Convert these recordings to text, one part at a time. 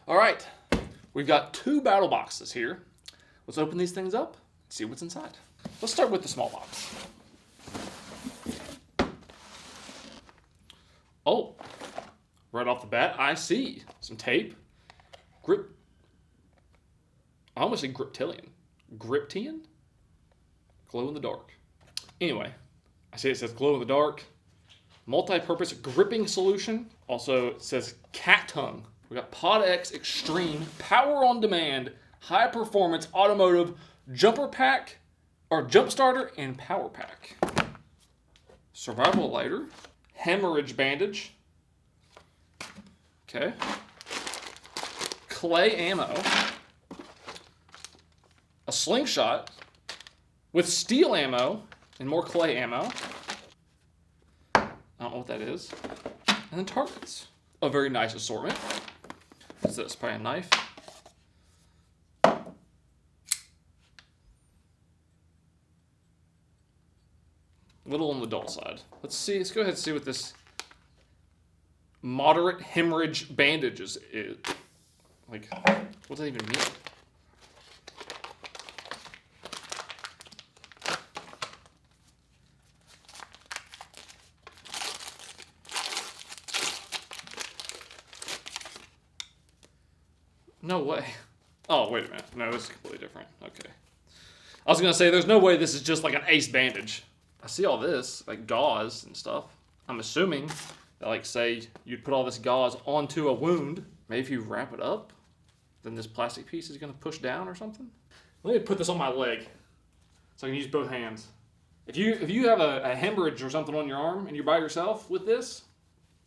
All right, we've got 2 battle boxes here. Let's open these things up and see what's inside. Let's start with the small box. Oh, right off the bat, I see some tape. I almost said Griptilian. Griptian? Glow in the dark. Anyway, I see it says glow in the dark. Multi-purpose gripping solution. Also, it says cat tongue. We got Pod X Extreme Power on Demand High Performance Automotive Jumper Pack or Jump Starter and Power Pack. Survival lighter. Hemorrhage bandage. Okay. Clay ammo. A slingshot with steel ammo and more clay ammo. I don't know what that is. And then targets. A very nice assortment. What's this? Probably a knife. Little on the dull side. Let's see. Let's go ahead and see what this moderate hemorrhage bandages is. Like, what does that even mean? No way. Oh, wait a minute. No, this is completely different. Okay. I was going to say, there's no way this is just like an ace bandage. I see all this, like gauze and stuff. I'm assuming that, like, say, you'd put all this gauze onto a wound. Maybe if you wrap it up, then this plastic piece is going to push down or something. Let me put this on my leg so I can use both hands. If you have a hemorrhage or something on your arm and you're by yourself with this,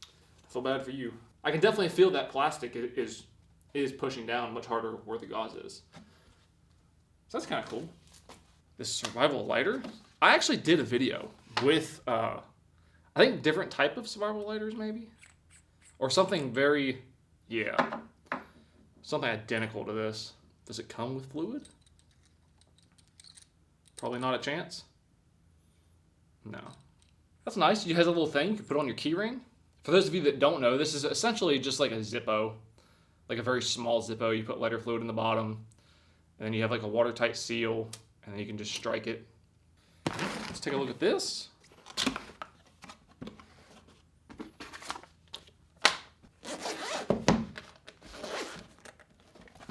I feel bad for you. I can definitely feel that plastic is pushing down much harder where the gauze is. So that's kind of cool. This survival lighter. I actually did a video with, I think, different type of survival lighters maybe. Or something very, something identical to this. Does it come with fluid? Probably not a chance. No. That's nice. It has a little thing you can put on your key ring. For those of you that don't know, this is essentially just like a Zippo. Like a very small Zippo. You put lighter fluid in the bottom, and then you have like a watertight seal, and then you can just strike it. Let's take a look at this.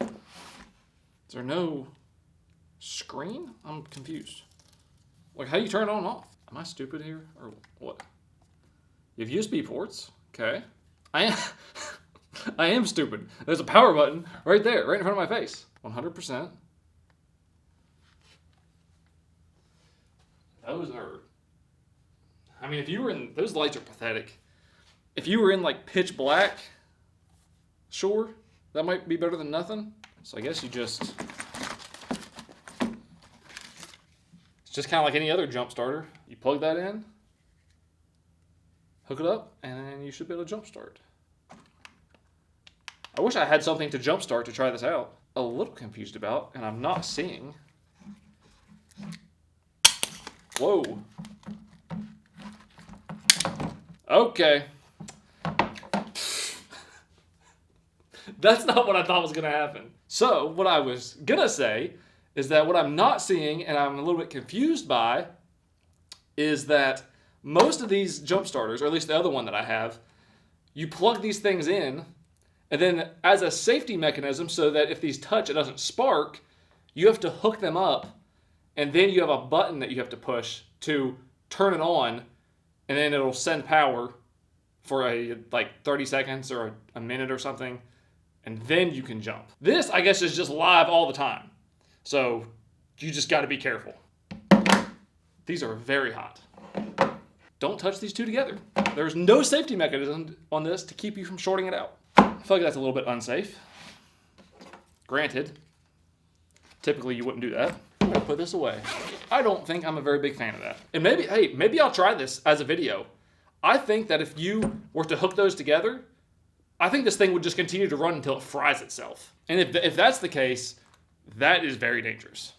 Is there no screen? I'm confused. Like, how do you turn it on and off? Am I stupid here, or what? You have USB ports. Okay. I am stupid. There's a power button right there, right in front of my face. 100%. Those are... I mean, if you were in... Those lights are pathetic. If you were in, like, pitch black, sure, that might be better than nothing. So I guess you just... It's just kind of like any other jump starter. You plug that in, hook it up, and then you should be able to jump start. I wish I had something to jumpstart to try this out. A little confused about, and I'm not seeing. Whoa. Okay. That's not what I thought was going to happen. So, what I was going to say is that what I'm not seeing, and I'm a little bit confused by, is that most of these jump starters, or at least the other one that I have, you plug these things in, and then as a safety mechanism so that if these touch, it doesn't spark, you have to hook them up, and then you have a button that you have to push to turn it on, and then it'll send power for like 30 seconds or a minute or something, and then you can jump. This, I guess, is just live all the time. So you just got to be careful. These are very hot. Don't touch these two together. There's no safety mechanism on this to keep you from shorting it out. I feel like that's a little bit unsafe. Granted, typically you wouldn't do that. I'm gonna put this away. I don't think I'm a very big fan of that. And maybe I'll try this as a video. I think that if you were to hook those together, I think this thing would just continue to run until it fries itself. And if that's the case, that is very dangerous.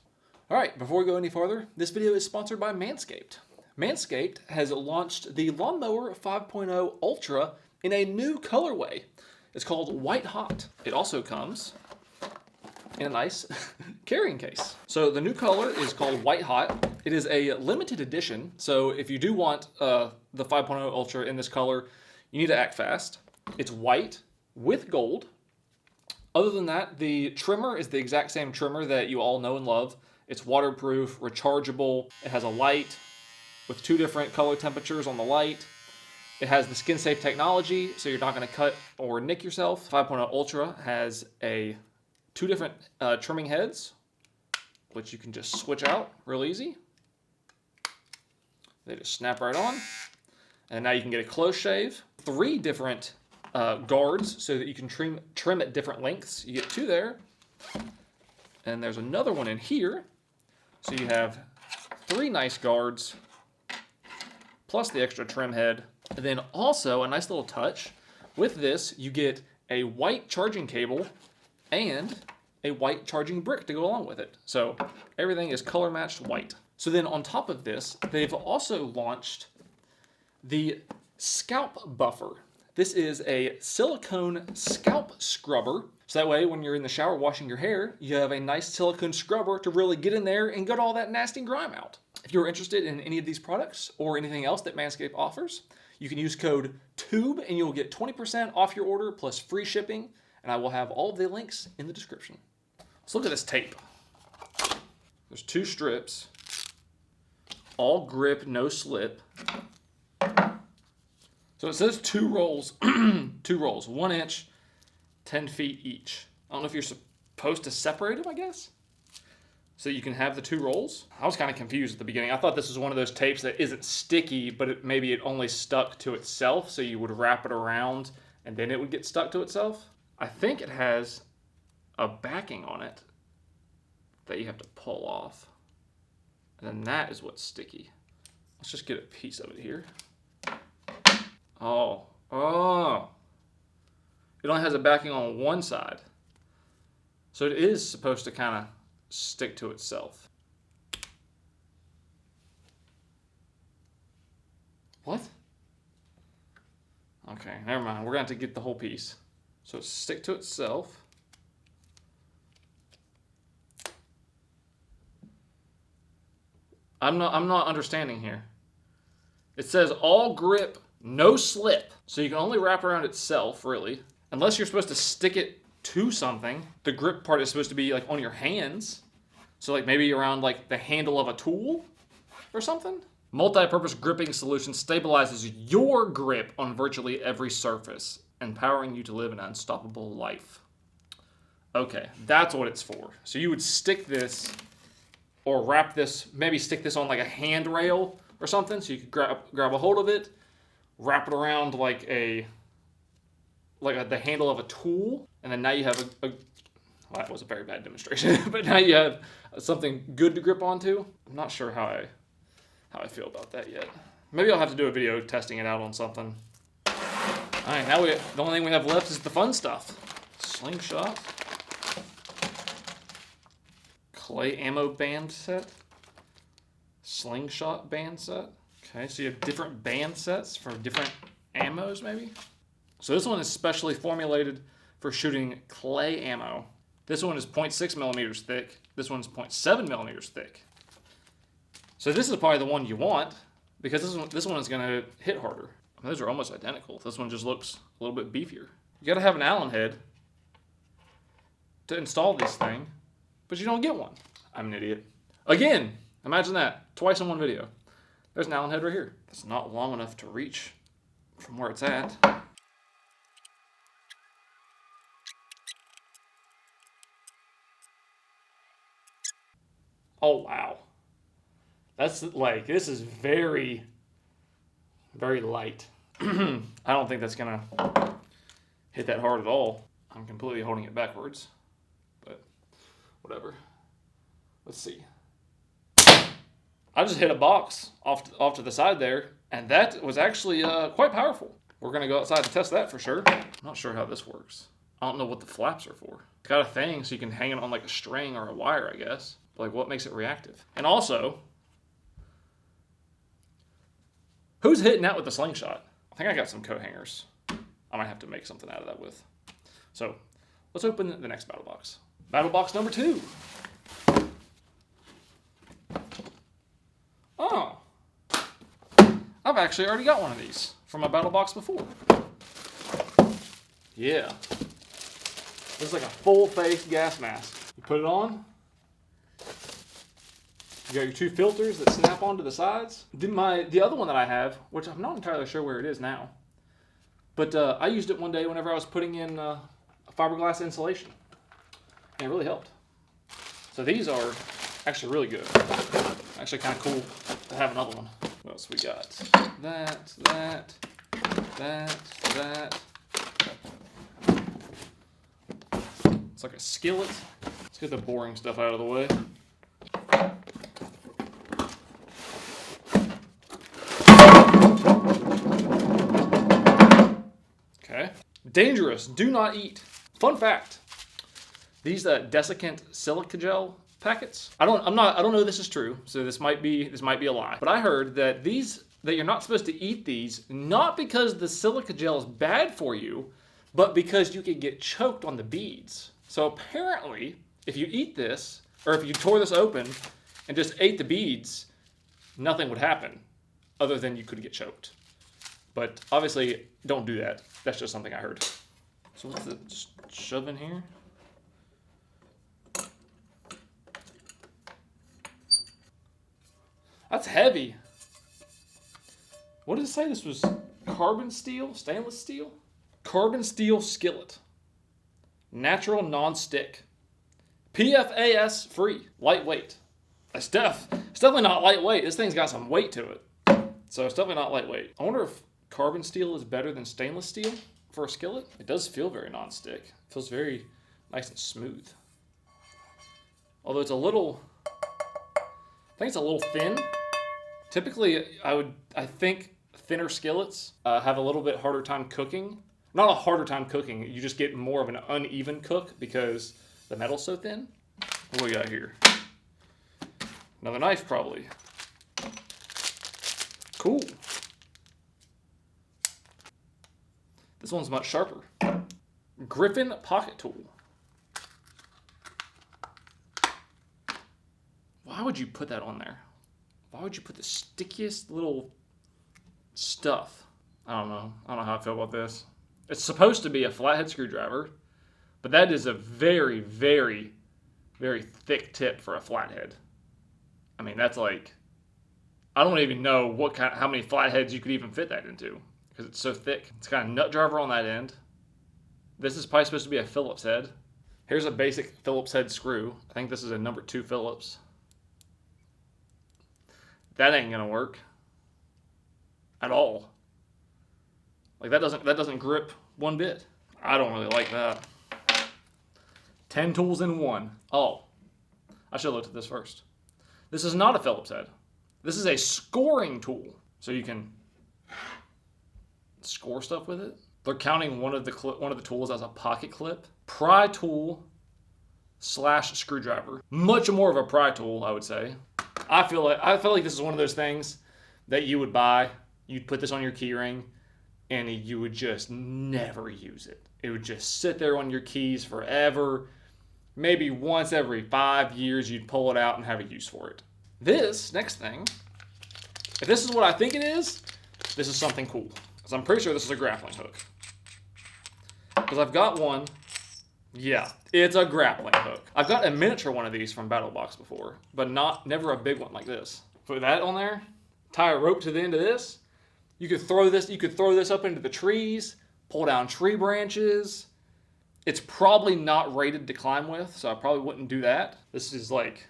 All right, before we go any farther, this video is sponsored by Manscaped. Manscaped has launched the Lawnmower 5.0 Ultra in a new colorway. It's called White Hot. It also comes in a nice carrying case. So the new color is called White Hot. It is a limited edition, so if you do want the 5.0 Ultra in this color, you need to act fast. It's white with gold. Other than that, the trimmer is the exact same trimmer that you all know and love. It's waterproof, rechargeable. It has a light with 2 different color temperatures on the light. It has the skin-safe technology, so you're not going to cut or nick yourself. 5.0 Ultra has 2 different trimming heads, which you can just switch out real easy. They just snap right on. And now you can get a close shave. 3 different guards so that you can trim at different lengths. You get 2 there. And there's another one in here. So you have 3 nice guards, plus the extra trim head. And then also, a nice little touch, with this, you get a white charging cable and a white charging brick to go along with it. So everything is color matched white. So then on top of this, they've also launched the Scalp Buffer. This is a silicone scalp scrubber. So that way, when you're in the shower washing your hair, you have a nice silicone scrubber to really get in there and get all that nasty grime out. If you're interested in any of these products or anything else that Manscaped offers, you can use code TUBE and you'll get 20% off your order plus free shipping. And I will have all of the links in the description. Let's look at this tape. There's 2 strips, all grip, no slip. So it says 2 rolls, 2 rolls, 1 inch, 10 feet each. I don't know if you're supposed to separate them, I guess, so you can have the 2 rolls. I was kind of confused at the beginning. I thought this was one of those tapes that isn't sticky, but maybe it only stuck to itself, so you would wrap it around and then it would get stuck to itself. I think it has a backing on it that you have to pull off, and then that is what's sticky. Let's just get a piece of it here. Oh. It only has a backing on one side. So it is supposed to kind of stick to itself. What? Okay, never mind. We're going to have to get the whole piece. So stick to itself. I'm not understanding here. It says all grip, no slip. So you can only wrap around itself, really. Unless you're supposed to stick it to something. The grip part is supposed to be like on your hands. So like maybe around like the handle of a tool or something. Multi-purpose gripping solution stabilizes your grip on virtually every surface, empowering you to live an unstoppable life. Okay, that's what it's for. So you would stick this or wrap this, maybe stick this on like a handrail or something, so you could grab a hold of it, wrap it around like the handle of a tool, and then now you have well, that was a very bad demonstration, but now you have something good to grip onto. I'm not sure how I feel about that yet. Maybe I'll have to do a video testing it out on something. All right, now the only thing we have left is the fun stuff. Slingshot. Clay ammo band set. Slingshot band set. Okay, so you have different band sets for different ammos, maybe? So this one is specially formulated for shooting clay ammo. This one is 0.6 millimeters thick. This one's 0.7 millimeters thick. So this is probably the one you want, because this one is going to hit harder. Those are almost identical. This one just looks a little bit beefier. You got to have an Allen head to install this thing, but you don't get one. I'm an idiot. Again, imagine that. Twice in one video. There's an Allen head right here. It's not long enough to reach from where it's at. Oh, wow. That's like, this is very, very light. I don't think that's going to hit that hard at all. I'm completely holding it backwards, but whatever. Let's see. I just hit a box off to the side there, and that was actually quite powerful. We're going to go outside to test that for sure. I'm not sure how this works. I don't know what the flaps are for. It's got a thing so you can hang it on like a string or a wire, I guess. Like, what makes it reactive? And also, who's hitting that with the slingshot? I think I got some coat hangers. I might have to make something out of that with. So let's open the next battle box. Battle box number 2. Oh, I've actually already got one of these from my battle box before. Yeah. This is like a full-face gas mask. You put it on. You got your 2 filters that snap onto the sides. The other one that I have, which I'm not entirely sure where it is now, but I used it one day whenever I was putting in a fiberglass insulation, and it really helped. So these are actually really good. Actually kind of cool to have another one. What else we got? That. It's like a skillet. Let's get the boring stuff out of the way. Okay. Dangerous. Do not eat. Fun fact. These desiccant silica gel packets. I don't know if this is true, so this might be a lie. But I heard that you're not supposed to eat these, not because the silica gel is bad for you, but because you could get choked on the beads. So apparently, if you eat this, or if you tore this open and just ate the beads, nothing would happen other than you could get choked. But obviously, don't do that. That's just something I heard. So what's it? Just shove in here. That's heavy. What did it say? This was carbon steel, stainless steel? Carbon steel skillet. Natural non-stick. PFAS free. Lightweight. It's definitely not lightweight. This thing's got some weight to it. So it's definitely not lightweight. I wonder if carbon steel is better than stainless steel for a skillet. It does feel very non-stick. It feels very nice and smooth. Although it's I think it's a little thin. Typically, I think thinner skillets have a little bit harder time cooking. Not a harder time cooking, you just get more of an uneven cook because the metal's so thin. What do we got here? Another knife, probably. Cool. This one's much sharper. Griffin pocket tool. Why would you put that on there? Why would you put the stickiest little stuff? I don't know how I feel about this. It's supposed to be a flathead screwdriver, but that is a very, very, very thick tip for a flathead. I mean, that's like, I don't even know how many flatheads you could even fit that into because it's so thick. It's got a nut driver on that end. This is probably supposed to be a Phillips head. Here's a basic Phillips head screw. I think this is a number 2 Phillips. That ain't gonna work at all. Like that doesn't grip one bit. I don't really like that. 10 tools in one. Oh, I should have looked at this first. This is not a Phillips head. This is a scoring tool, so you can score stuff with it. They're counting one of the tools as a pocket clip. Pry tool / screwdriver. Much more of a pry tool, I would say. I feel like this is one of those things that you would buy. You'd put this on your keyring, and you would just never use it. It would just sit there on your keys forever. Maybe once every 5 years, you'd pull it out and have a use for it. This next thing, if this is what I think it is, this is something cool. Because I'm pretty sure this is a grappling hook. Because I've got one. Yeah, it's a grappling hook. I've got a miniature one of these from Battle Box before, but never a big one like this. Put that on there, tie a rope to the end of this. You could throw this up into the trees, pull down tree branches. It's probably not rated to climb with, so I probably wouldn't do that. This is like,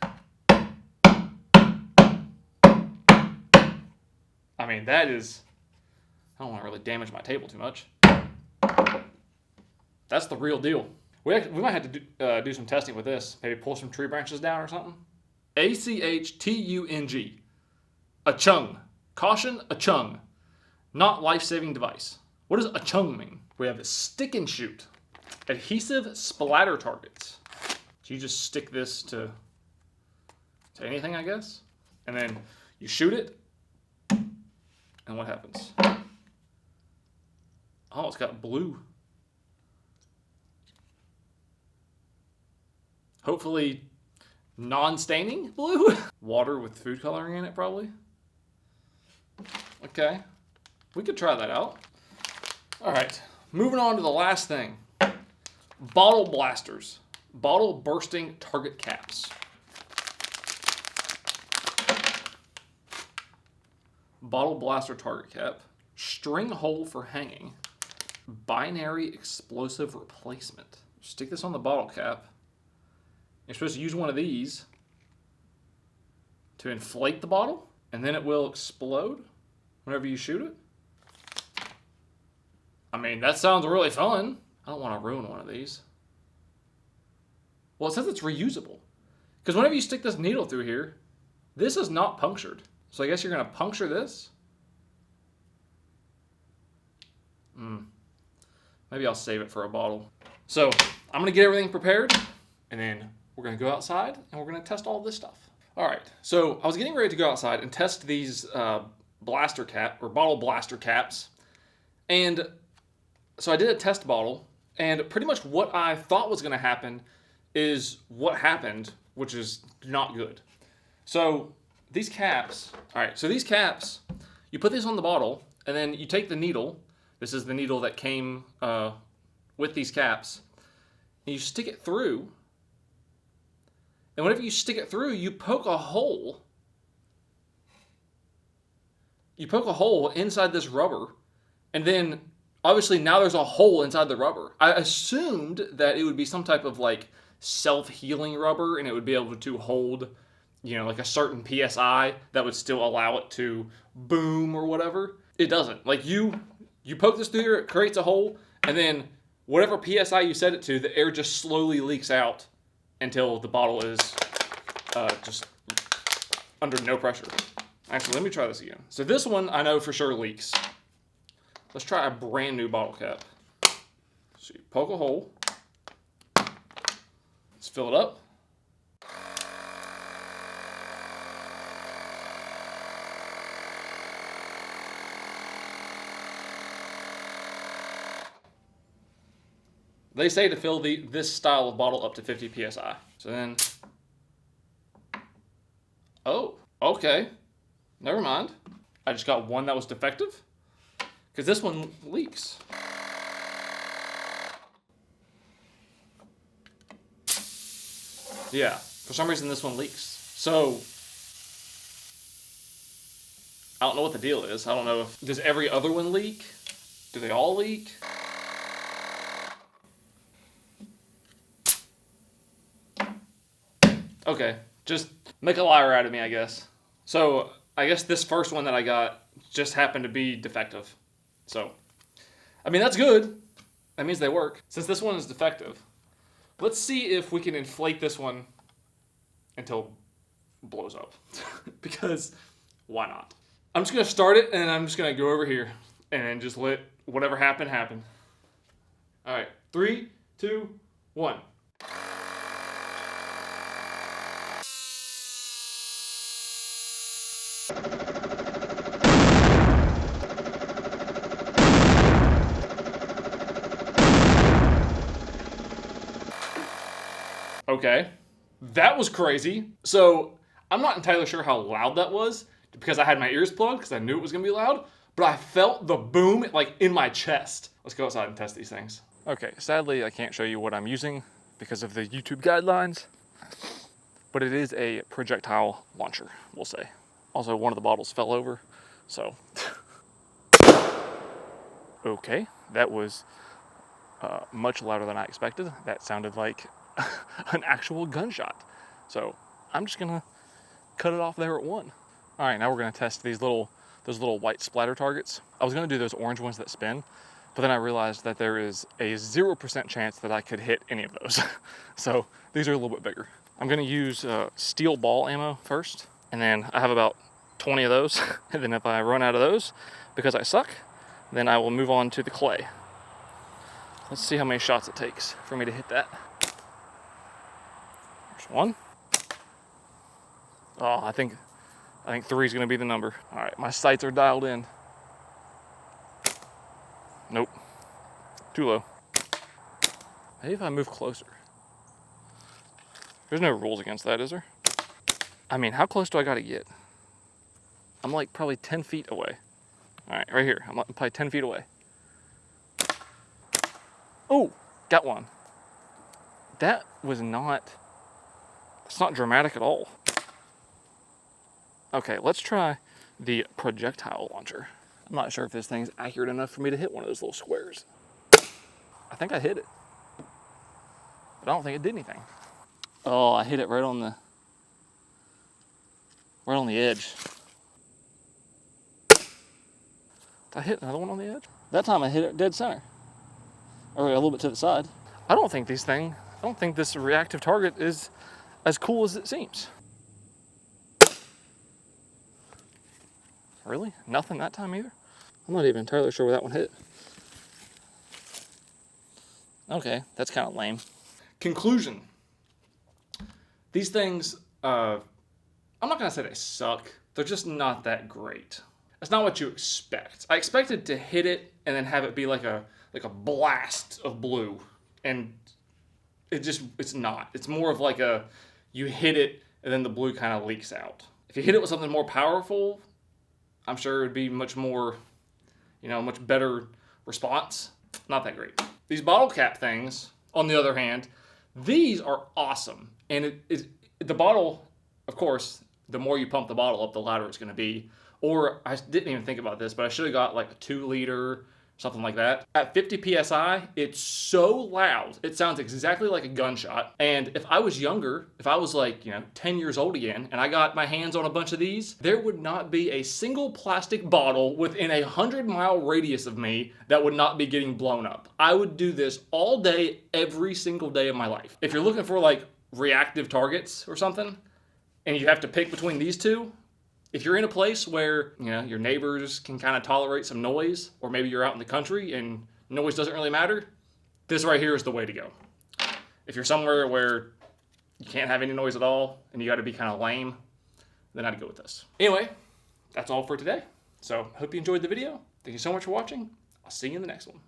I mean, that is, I don't want to really damage my table too much. That's the real deal. We might have to do some testing with this. Maybe pull some tree branches down or something. ACHTUNG. A chung. Caution, a chung. Not life-saving device. What does a chung mean? We have a stick and shoot. Adhesive splatter targets. So you just stick this to anything, I guess. And then you shoot it. And what happens? Oh, it's got blue. hopefully non-staining blue. Water with food coloring in it, probably. Okay, we could try that out. All right, moving on to the last thing. Bottle blasters. Bottle bursting target caps. Bottle blaster target cap. String hole for hanging. Binary explosive replacement. Stick this on the bottle cap. You're supposed to use one of these to inflate the bottle, and then it will explode whenever you shoot it. I mean, that sounds really fun. I don't want to ruin one of these. Well, it says it's reusable. Because whenever you stick this needle through here, this is not punctured. So I guess you're going to puncture this. Maybe I'll save it for a bottle. So I'm going to get everything prepared, and then we're going to go outside, and we're going to test all this stuff. All right, so I was getting ready to go outside and test these blaster cap or bottle blaster caps. And so I did a test bottle, and pretty much what I thought was going to happen is what happened, which is not good. So these caps, all right, so these caps, you put this on the bottle, and then you take the needle. This is the needle that came with these caps, and you stick it through. And whenever you stick it through, you poke a hole. You poke a hole inside this rubber, and then obviously now there's a hole inside the rubber. I assumed that it would be some type of like self-healing rubber, and it would be able to hold, you know, like a certain PSI that would still allow it to boom or whatever. It doesn't. Like you poke this through here, it creates a hole, and then whatever PSI you set it to, the air just slowly leaks out until the bottle is just under no pressure. Actually, let me try this again. So this one I know for sure leaks. Let's try a brand new bottle cap. So you poke a hole. Let's fill it up. They say to fill this style of bottle up to 50 PSI. So then, oh, okay. Never mind. I just got one that was defective. Because this one leaks. Yeah, for some reason this one leaks. So, I don't know what the deal is. I don't know if, does every other one leak? Do they all leak? Okay, just make a liar out of me, I guess. So, I guess this first one that I got just happened to be defective. So, I mean, that's good. That means they work. Since this one is defective, let's see if we can inflate this one until it blows up. Because, why not? I'm just going to start it, and I'm just going to go over here and just let whatever happen, happen. All right, 3, 2, 1. Okay, that was crazy. So I'm not entirely sure how loud that was because I had my ears plugged because I knew it was gonna be loud, but I felt the boom like in my chest. Let's go outside and test these things. Okay, sadly I can't show you what I'm using because of the YouTube guidelines, but it is a projectile launcher, we'll say. Also, one of the bottles fell over, so. Okay, that was much louder than I expected. That sounded like an actual gunshot. So I'm just gonna cut it off there at 1. All right, now we're gonna test those little white splatter targets. I was gonna do those orange ones that spin, but then I realized that there is a 0% chance that I could hit any of those. So these are a little bit bigger. I'm gonna use steel ball ammo first, and then I have about 20 of those. And then if I run out of those, because I suck, then I will move on to the clay. Let's see how many shots it takes for me to hit that. There's 1. Oh, I think 3 is gonna be the number. All right, my sights are dialed in. Nope, too low. Maybe if I move closer. There's no rules against that, is there? I mean, how close do I gotta get? I'm like probably 10 feet away. All right, right here. I'm probably 10 feet away. Oh, got one. That was not, it's not dramatic at all. Okay, let's try the projectile launcher. I'm not sure if this thing's accurate enough for me to hit one of those little squares. I think I hit it, but I don't think it did anything. Oh, I hit it right on the edge. Did I hit another one on the edge? That time I hit it dead center, or a little bit to the side. I don't think this reactive target is as cool as it seems. Really? Nothing that time either? I'm not even entirely sure where that one hit. Okay, that's kind of lame. Conclusion. These things, I'm not gonna say they suck. They're just not that great. That's not what you expect. I expected to hit it and then have it be like a blast of blue, and it's not. It's more of like you hit it and then the blue kind of leaks out. If you hit it with something more powerful, I'm sure it would be much more, much better response. Not that great. These bottle cap things, on the other hand, these are awesome. And the bottle, of course, the more you pump the bottle up, the louder it's going to be. Or I didn't even think about this, but I should have got like a 2-liter, something like that. At 50 PSI, it's so loud. It sounds exactly like a gunshot. And if I was younger, if I was like, 10 years old again, and I got my hands on a bunch of these, there would not be a single plastic bottle within a 100-mile radius of me that would not be getting blown up. I would do this all day, every single day of my life. If you're looking for like reactive targets or something, and you have to pick between these two, if you're in a place where, your neighbors can kind of tolerate some noise, or maybe you're out in the country and noise doesn't really matter, this right here is the way to go. If you're somewhere where you can't have any noise at all and you got to be kind of lame, then I'd go with this. Anyway, that's all for today. So, hope you enjoyed the video. Thank you so much for watching. I'll see you in the next one.